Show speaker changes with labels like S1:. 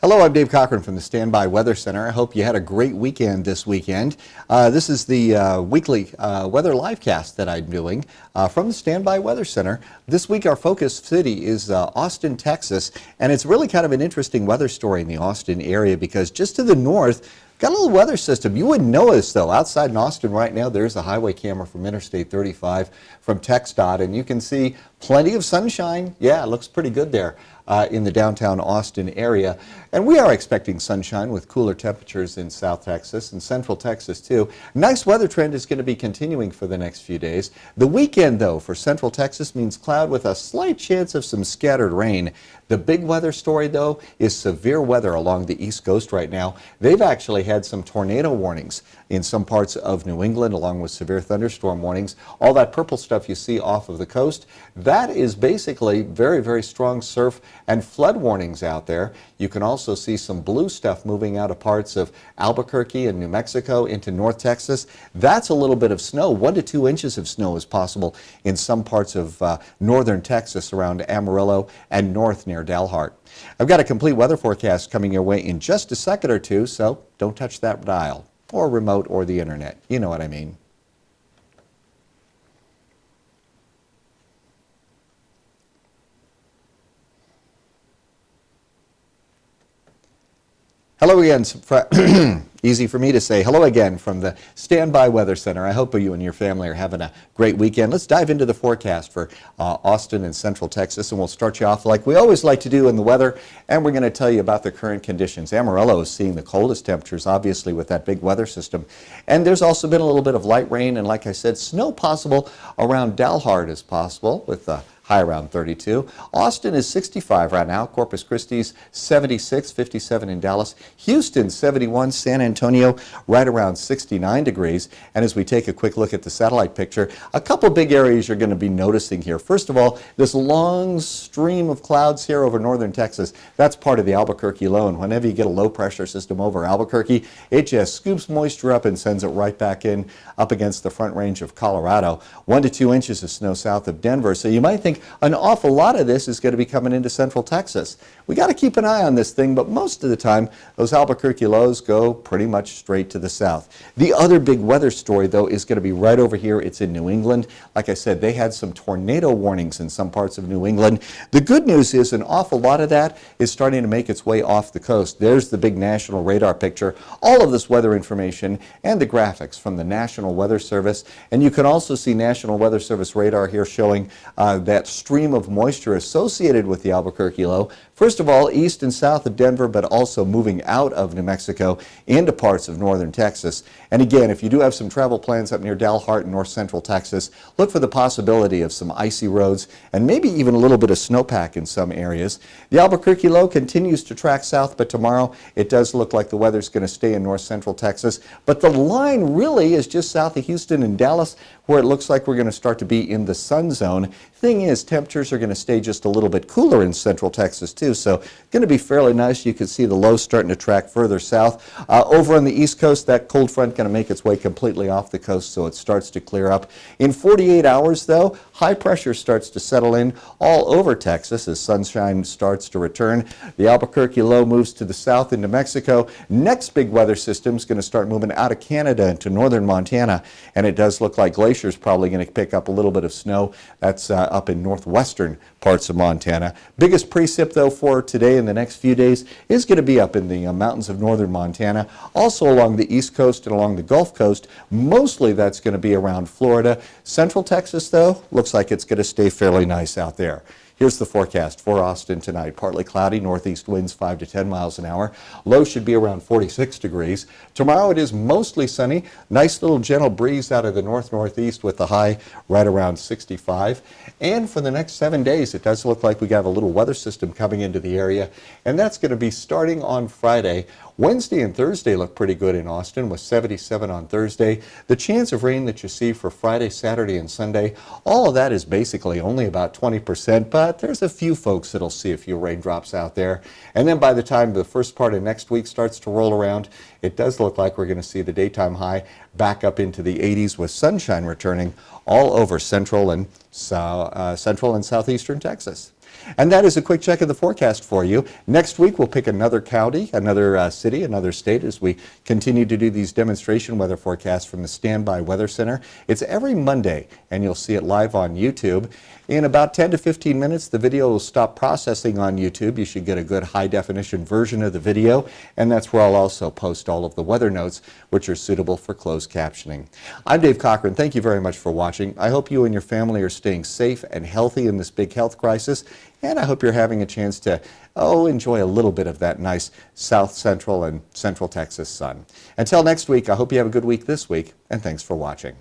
S1: Hello, I'm Dave Cochran from the Standby Weather Center. I hope you had a great weekend this weekend. This is the weekly weather livecast that I'm doing from the Standby Weather Center. This week our focus city is Austin, Texas, and it's really kind of an interesting weather story in the Austin area because just to the north, got a little weather system. You wouldn't know this though. Outside in Austin right now, there's a highway camera from Interstate 35 from TxDOT, and you can see plenty of sunshine. Yeah, it looks pretty good there in the downtown Austin area. And we are expecting sunshine with cooler temperatures in South Texas and Central Texas too. Nice weather trend is going to be continuing for the next few days. The weekend though for Central Texas means cloud with a slight chance of some scattered rain. The big weather story though is severe weather along the East Coast right now. They've actually had some tornado warnings in some parts of New England along with severe thunderstorm warnings. All that purple stuff you see off of the coast, that is basically very, very strong surf and flood warnings out there. You can also see some blue stuff moving out of parts of Albuquerque and New Mexico into North Texas. That's a little bit of snow. 1 to 2 inches of snow is possible in some parts of northern Texas around Amarillo and north near Dalhart. I've got a complete weather forecast coming your way in just a second or two, so don't touch that dial or remote or the internet. You know what I mean. Hello again, easy for me to say. Hello again from the Standby Weather Center. I hope you and your family are having a great weekend. Let's dive into the forecast for Austin and Central Texas, and we'll start you off like we always like to do in the weather, and we're going to tell you about the current conditions. Amarillo is seeing the coldest temperatures, obviously, with that big weather system. And there's also been a little bit of light rain, and like I said, snow possible around Dalhart is possible with high around 32. Austin is 65 right now. Corpus Christi's 76, 57 in Dallas. Houston 71, San Antonio right around 69 degrees. And as we take a quick look at the satellite picture, a couple big areas you're going to be noticing here. First of all, this long stream of clouds here over northern Texas, that's part of the Albuquerque low. And whenever you get a low pressure system over Albuquerque, it just scoops moisture up and sends it right back in up against the front range of Colorado. 1 to 2 inches of snow south of Denver. So you might think an awful lot of this is going to be coming into Central Texas. We got to keep an eye on this thing, but most of the time those Albuquerque lows go pretty much straight to the south. The other big weather story though is going to be right over here. It's in New England. Like I said, they had some tornado warnings in some parts of New England. The good news is an awful lot of that is starting to make its way off the coast. There's the big national radar picture, all of this weather information and the graphics from the National Weather Service. And you can also see National Weather Service radar here showing that stream of moisture associated with the Albuquerque low. First of all, east and south of Denver, but also moving out of New Mexico into parts of northern Texas. And again, if you do have some travel plans up near Dalhart in north central Texas, look for the possibility of some icy roads and maybe even a little bit of snowpack in some areas. The Albuquerque low continues to track south, but tomorrow it does look like the weather's going to stay in north central Texas. But the line really is just south of Houston and Dallas, where it looks like we're going to start to be in the sun zone. Thing is, temperatures are going to stay just a little bit cooler in central Texas too, so going to be fairly nice. You can see the low starting to track further south. Over on the east coast, that cold front going to make its way completely off the coast, so it starts to clear up. In 48 hours though, high pressure starts to settle in all over Texas as sunshine starts to return. The Albuquerque low moves to the south into Mexico. Next big weather system is going to start moving out of Canada into northern Montana, and it does look like Glacier's probably going to pick up a little bit of snow. That's up in northwestern parts of Montana. Biggest precip though for today and the next few days is going to be up in the mountains of northern Montana, also along the east coast and along the Gulf Coast. Mostly that's going to be around Florida. Central Texas though, looks like it's going to stay fairly nice out there. Here's the forecast for Austin tonight. Partly cloudy, northeast winds 5 to 10 miles an hour. Low should be around 46 degrees. Tomorrow it is mostly sunny. Nice little gentle breeze out of the north-northeast with the high right around 65. And for the next 7 days, it does look like we have a little weather system coming into the area. And that's going to be starting on Friday. Wednesday and Thursday look pretty good in Austin with 77 on Thursday. The chance of rain that you see for Friday, Saturday, and Sunday, all of that is basically only about 20%, but there's a few folks that'll see a few raindrops out there. And then by the time the first part of next week starts to roll around, it does look like we're going to see the daytime high back up into the 80s with sunshine returning all over central and southeastern Texas. And that is a quick check of the forecast for you. Next week, we'll pick another county, another city, another state as we continue to do these demonstration weather forecasts from the Standby Weather Center. It's every Monday, and you'll see it live on YouTube. In about 10 to 15 minutes, the video will stop processing on YouTube. You should get a good high-definition version of the video, and that's where I'll also post all of the weather notes, which are suitable for closed captioning. I'm Dave Cochran. Thank you very much for watching. I hope you and your family are staying safe and healthy in this big health crisis, and I hope you're having a chance to enjoy a little bit of that nice South Central and Central Texas sun. Until next week, I hope you have a good week this week, and thanks for watching.